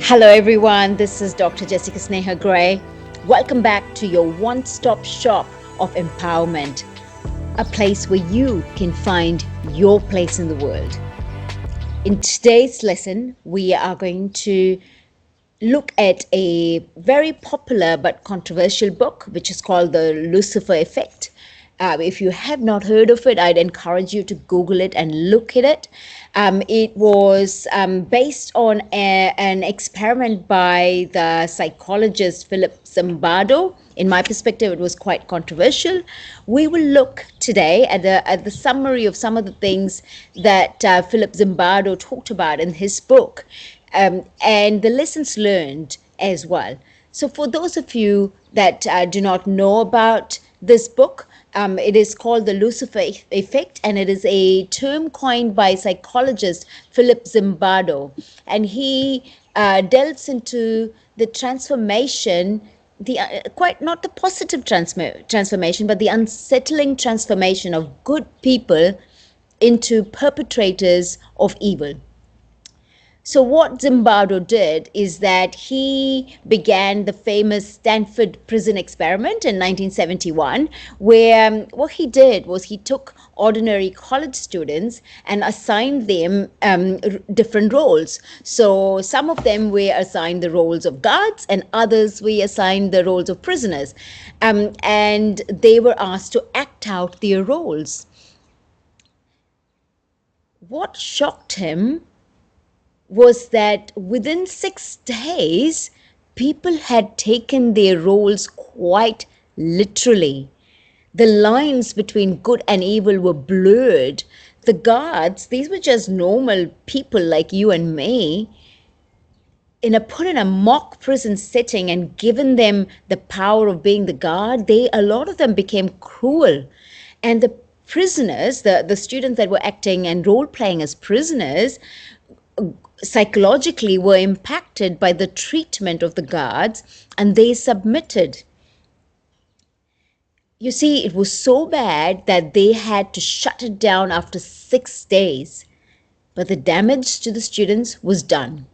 Hello, everyone. This is Dr. Jessica Sneha Gray. Welcome back to your one stop shop of empowerment, a place where you can find your place in the world. In today's lesson, we are going to look at a very popular but controversial book, which is called The Lucifer Effect. If you have not heard of it, I'd encourage you to Google it and look at it. It was based on an experiment by the psychologist Philip Zimbardo. In my perspective, it was quite controversial. We will look today at the summary of some of the things that Philip Zimbardo talked about in his book, and the lessons learned as well. So, for those of you that do not know about this book, it is called the Lucifer Effect, and it is a term coined by psychologist Philip Zimbardo. And he delves into the transformation, the quite not the positive transformation, but the unsettling transformation of good people into perpetrators of evil. So what Zimbardo did is that he began the famous Stanford Prison Experiment in 1971, where what he did was he took ordinary college students and assigned them different roles. So some of them were assigned the roles of guards, and others were assigned the roles of prisoners, and they were asked to act out their roles. What shocked him was that within 6 days, people had taken their roles quite literally. The lines between good and evil were blurred. The guards, these were just normal people like you and me, put in a mock prison setting and given them the power of being the guard, a lot of them became cruel. And the prisoners, the students that were acting and role playing as prisoners, psychologically were impacted by the treatment of the guards, and they submitted. You see, it was so bad that they had to shut it down after 6 days, but the damage to the students was done.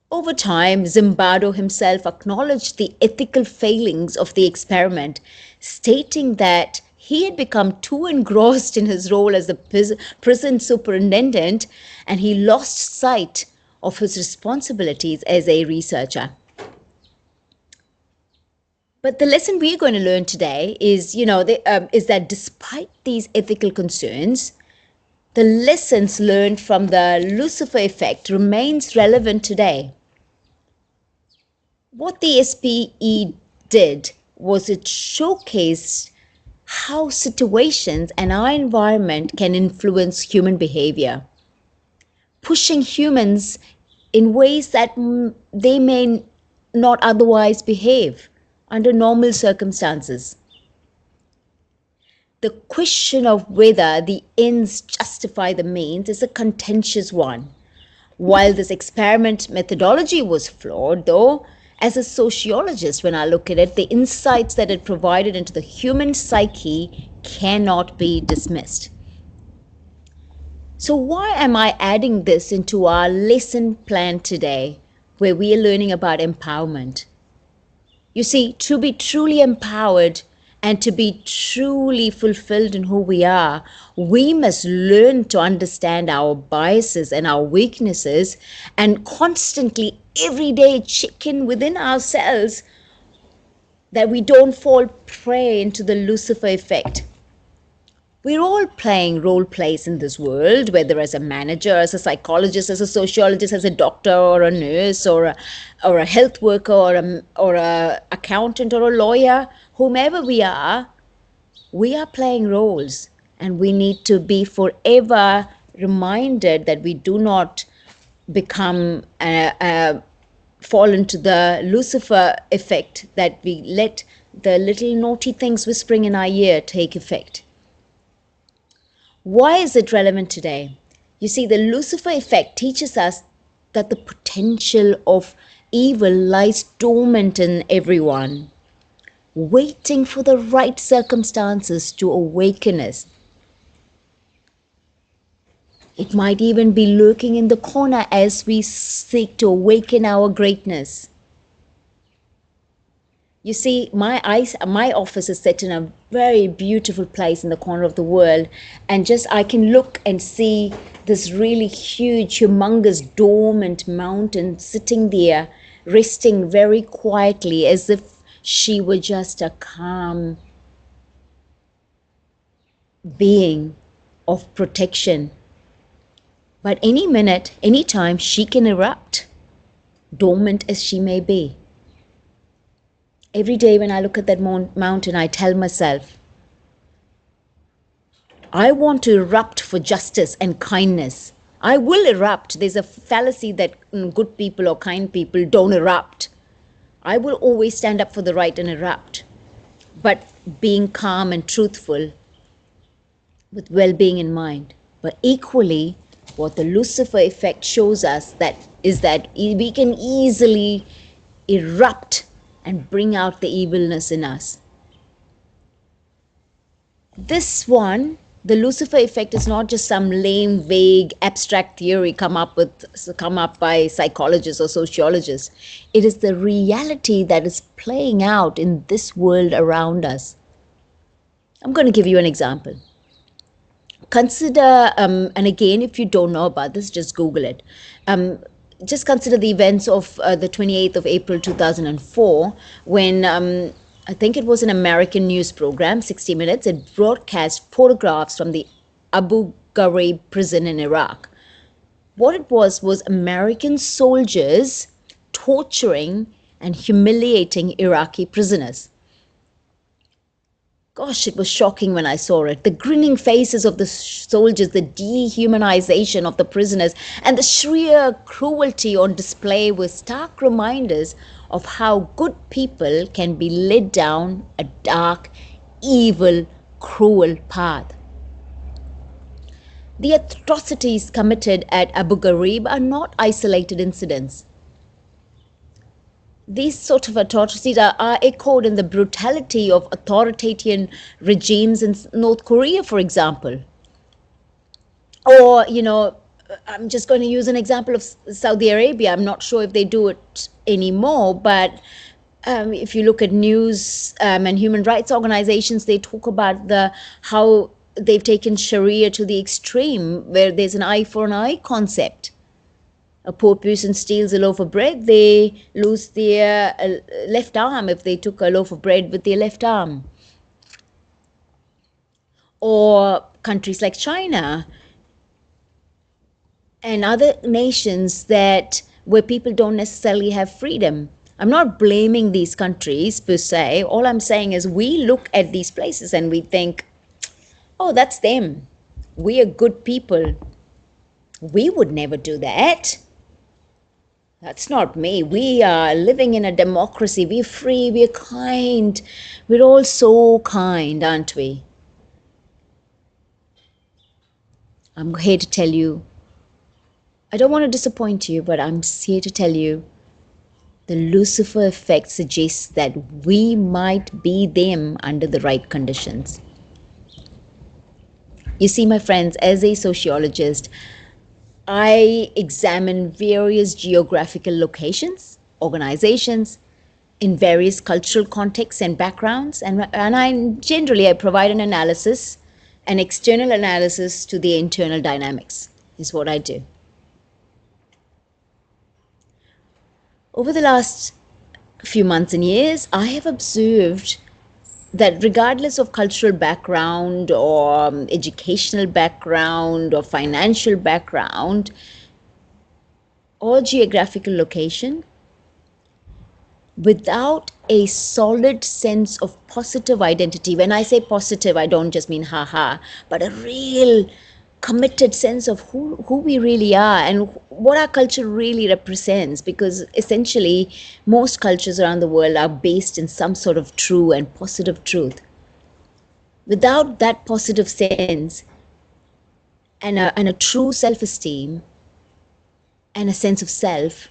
Over time, Zimbardo himself acknowledged the ethical failings of the experiment, stating that he had become too engrossed in his role as the prison superintendent, and he lost sight of his responsibilities as a researcher. But the lesson we're going to learn today is, is that despite these ethical concerns, the lessons learned from the Lucifer effect remains relevant today. What the SPE did was it showcased how situations and our environment can influence human behavior, pushing humans in ways that they may not otherwise behave under normal circumstances. The question of whether the ends justify the means is a contentious one. While this experiment methodology was flawed, though, as a sociologist, when I look at it, the insights that it provided into the human psyche cannot be dismissed. So why am I adding this into our lesson plan today, where we are learning about empowerment? You see, to be truly empowered and to be truly fulfilled in who we are, we must learn to understand our biases and our weaknesses and constantly, every day, check in within ourselves that we don't fall prey into the Lucifer effect. We're all playing role plays in this world, whether as a manager, as a psychologist, as a sociologist, as a doctor or a nurse or a health worker or a accountant or a lawyer, whomever we are playing roles, and we need to be forever reminded that we do not become fall into the Lucifer effect, that we let the little naughty things whispering in our ear take effect. Why is it relevant today? You see, the Lucifer effect teaches us that the potential of evil lies dormant in everyone, waiting for the right circumstances to awaken us. It might even be lurking in the corner as we seek to awaken our greatness. You see, my office is set in a very beautiful place in the corner of the world, and just I can look and see this really huge, humongous, dormant mountain sitting there, resting very quietly as if she were just a calm being of protection. But any minute, any time, she can erupt, dormant as she may be. Every day when I look at that mountain, I tell myself, I want to erupt for justice and kindness. I will erupt. There's a fallacy that good people or kind people don't erupt. I will always stand up for the right and erupt. But being calm and truthful with well-being in mind. But equally, what the Lucifer effect shows us is that we can easily erupt and bring out the evilness in us. This one, the Lucifer effect, is not just some lame, vague, abstract theory come up by psychologists or sociologists. It is the reality that is playing out in this world around us. I'm going to give you an example. Consider, and again, if you don't know about this, just Google it. Just consider the events of the 28th of April 2004, when I think it was an American news program, 60 Minutes, it broadcast photographs from the Abu Ghraib prison in Iraq. What it was American soldiers torturing and humiliating Iraqi prisoners. Gosh, it was shocking when I saw it. The grinning faces of the soldiers, the dehumanization of the prisoners, and the sheer cruelty on display were stark reminders of how good people can be led down a dark, evil, cruel path. The atrocities committed at Abu Ghraib are not isolated incidents. These sort of atrocities are echoed in the brutality of authoritarian regimes in North Korea, for example. Or, I'm just going to use an example of Saudi Arabia. I'm not sure if they do it anymore, but if you look at news and human rights organizations, they talk about how they've taken Sharia to the extreme, where there's an eye for an eye concept. A poor person steals a loaf of bread, they lose their left arm if they took a loaf of bread with their left arm. Or countries like China and other nations where people don't necessarily have freedom. I'm not blaming these countries per se. All I'm saying is we look at these places and we think, oh, that's them. We are good people. We would never do that. That's not me. We are living in a democracy. We're free. We're kind. We're all so kind, aren't we? I'm here to tell you, I don't want to disappoint you, but I'm here to tell you the Lucifer effect suggests that we might be them under the right conditions. You see, my friends, as a sociologist, I examine various geographical locations, organizations, in various cultural contexts and backgrounds, and I provide an analysis, an external analysis to the internal dynamics, is what I do. Over the last few months and years, I have observed that regardless of cultural background or educational background or financial background or geographical location, without a solid sense of positive identity, when I say positive, I don't just mean ha-ha, but a real committed sense of who we really are and what our culture really represents, because essentially most cultures around the world are based in some sort of true and positive truth. Without that positive sense and a true self-esteem and a sense of self,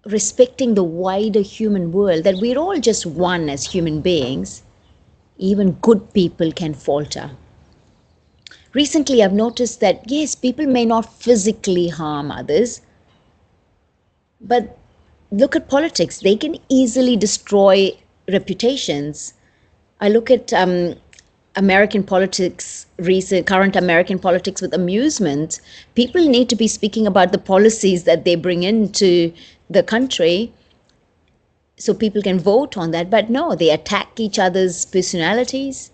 respecting the wider human world, that we're all just one as human beings, even good people can falter. Recently, I've noticed that, yes, people may not physically harm others, but look at politics. They can easily destroy reputations. I look at American politics, current American politics with amusement. People need to be speaking about the policies that they bring into the country so people can vote on that. But no, they attack each other's personalities.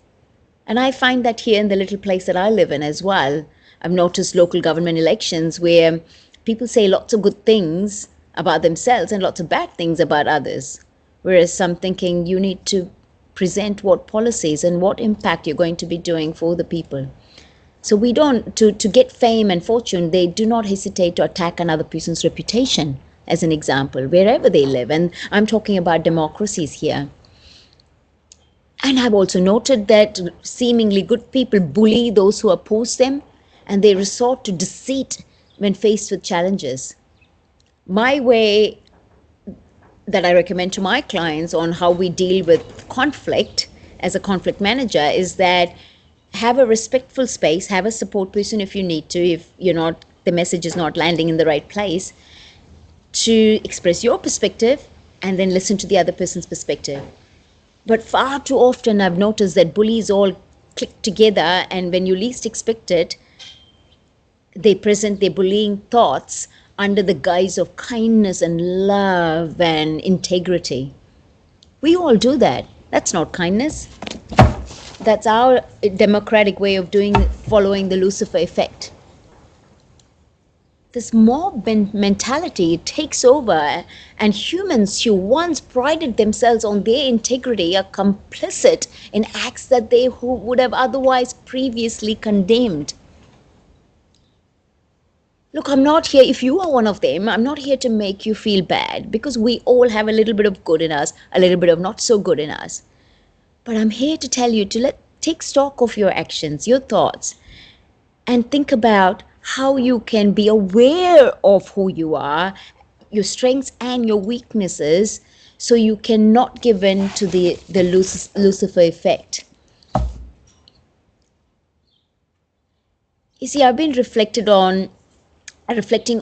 And I find that here in the little place that I live in as well. I've noticed local government elections where people say lots of good things about themselves and lots of bad things about others. Whereas I'm thinking you need to present what policies and what impact you're going to be doing for the people. So we don't, to get fame and fortune, they do not hesitate to attack another person's reputation, as an example, wherever they live. And I'm talking about democracies here. And I've also noted that seemingly good people bully those who oppose them, and they resort to deceit when faced with challenges. My way that I recommend to my clients on how we deal with conflict as a conflict manager is that have a respectful space, have a support person if you need to, if the message is not landing in the right place, to express your perspective and then listen to the other person's perspective. But far too often I've noticed that bullies all click together, and when you least expect it, they present their bullying thoughts under the guise of kindness and love and integrity. We all do that. That's not kindness. That's our democratic way of following the Lucifer Effect. This mob mentality takes over, and humans who once prided themselves on their integrity are complicit in acts that they would have otherwise previously condemned. Look, I'm not here, if you are one of them, I'm not here to make you feel bad, because we all have a little bit of good in us, a little bit of not so good in us. But I'm here to tell you to take stock of your actions, your thoughts, and think about how you can be aware of who you are, your strengths and your weaknesses, so you cannot give in to the Lucifer effect. You see, I've been reflecting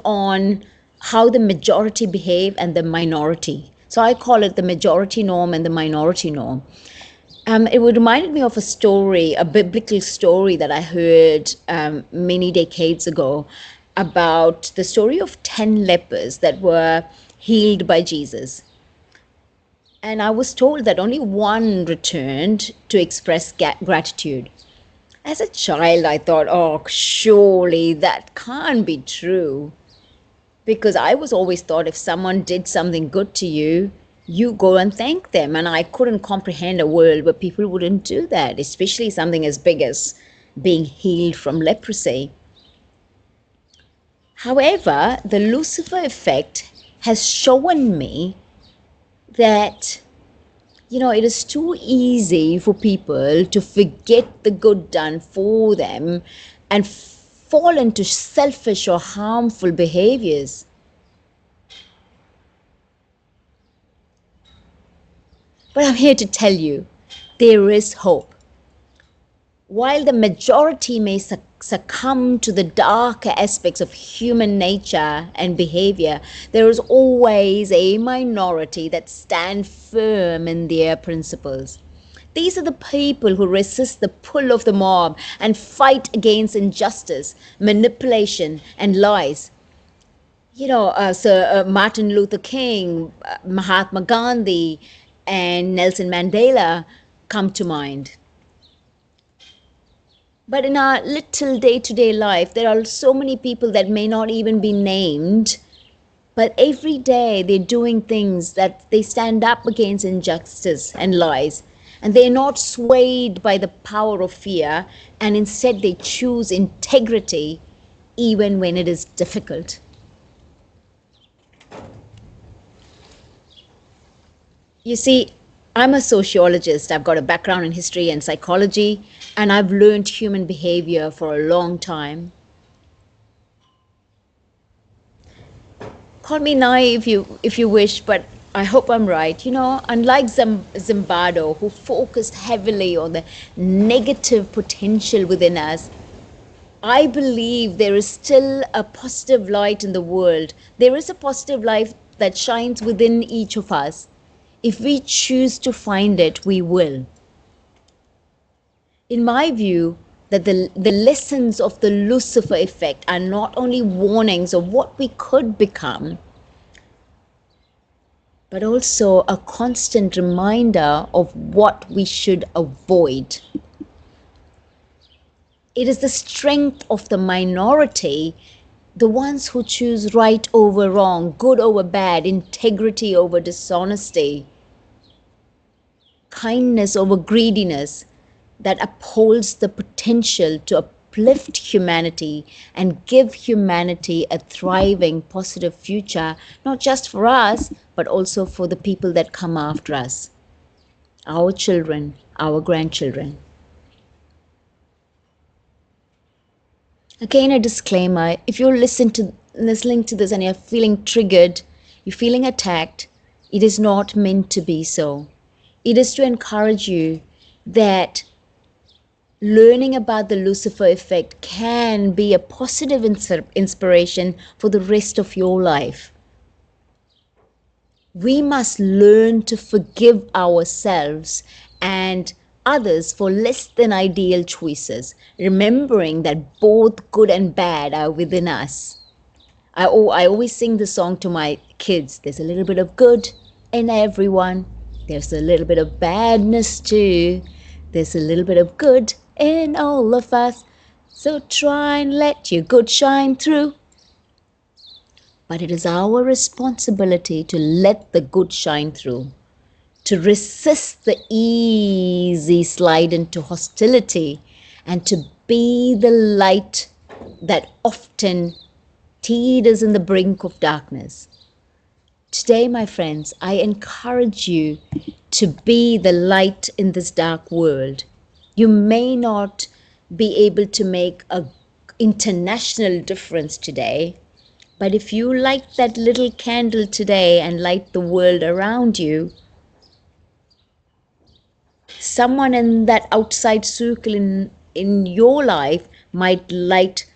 on how the majority behave and the minority. So I call it the majority norm and the minority norm. It reminded me of a biblical story that I heard many decades ago about the story of 10 lepers that were healed by Jesus. And I was told that only one returned to express gratitude. As a child, I thought, oh, surely that can't be true. Because I was always thought if someone did something good to you, you go and thank them. And I couldn't comprehend a world where people wouldn't do that, especially something as big as being healed from leprosy. However, the Lucifer effect has shown me that, it is too easy for people to forget the good done for them and fall into selfish or harmful behaviors. But I'm here to tell you, there is hope. While the majority may succumb to the darker aspects of human nature and behavior, there is always a minority that stand firm in their principles. These are the people who resist the pull of the mob and fight against injustice, manipulation, and lies. Sir Martin Luther King, Mahatma Gandhi, and Nelson Mandela come to mind. But in our little day-to-day life, there are so many people that may not even be named, but every day they're doing things that they stand up against injustice and lies, and they're not swayed by the power of fear, and instead they choose integrity even when it is difficult. You see, I'm a sociologist. I've got a background in history and psychology, and I've learned human behavior for a long time. Call me naive if you wish, but I hope I'm right. Unlike Zimbardo, who focused heavily on the negative potential within us, I believe there is still a positive light in the world. There is a positive light that shines within each of us. If we choose to find it, we will. In my view, that the lessons of the Lucifer effect are not only warnings of what we could become, but also a constant reminder of what we should avoid. It is the strength of the minority, the ones who choose right over wrong, good over bad, integrity over dishonesty, kindness over greediness, that upholds the potential to uplift humanity and give humanity a thriving, positive future, not just for us, but also for the people that come after us, our children, our grandchildren. Again, a disclaimer: if you're listening to this and you're feeling triggered, you're feeling attacked, it is not meant to be so. It is to encourage you that learning about the Lucifer effect can be a positive inspiration for the rest of your life. We must learn to forgive ourselves and others for less than ideal choices, remembering that both good and bad are within us. I always sing the song to my kids: there's a little bit of good in everyone, there's a little bit of badness too, there's a little bit of good in all of us, so try and let your good shine through. But it is our responsibility to let the good shine through, to resist the easy slide into hostility, and to be the light that often teeters in the brink of darkness. Today, my friends, I encourage you to be the light in this dark world. You may not be able to make an international difference today, but if you light that little candle today and light the world around you, someone in that outside circle in your life might light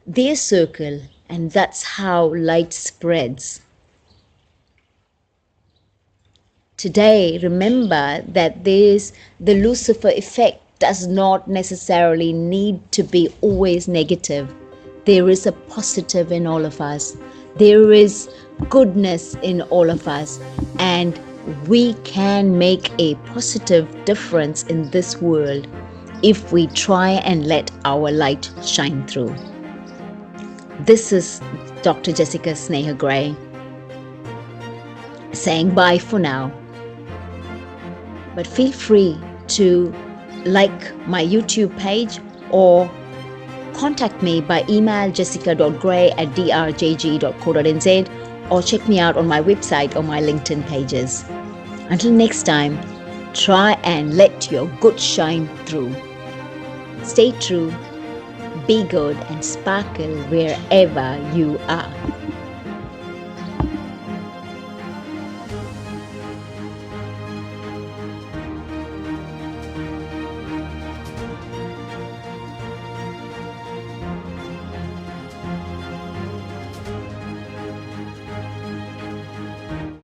their circle, and that's how light spreads. Today, remember that the Lucifer effect does not necessarily need to be always negative. There is a positive in all of us. There is goodness in all of us, and we can make a positive difference in this world if we try and let our light shine through. This is Dr. Jessica Sneha Gray saying bye for now. But feel free to like my YouTube page or contact me by email jessica.gray@drjg.co.nz or check me out on my website or my LinkedIn pages. Until next time, try and let your good shine through. Stay true, be good, and sparkle wherever you are.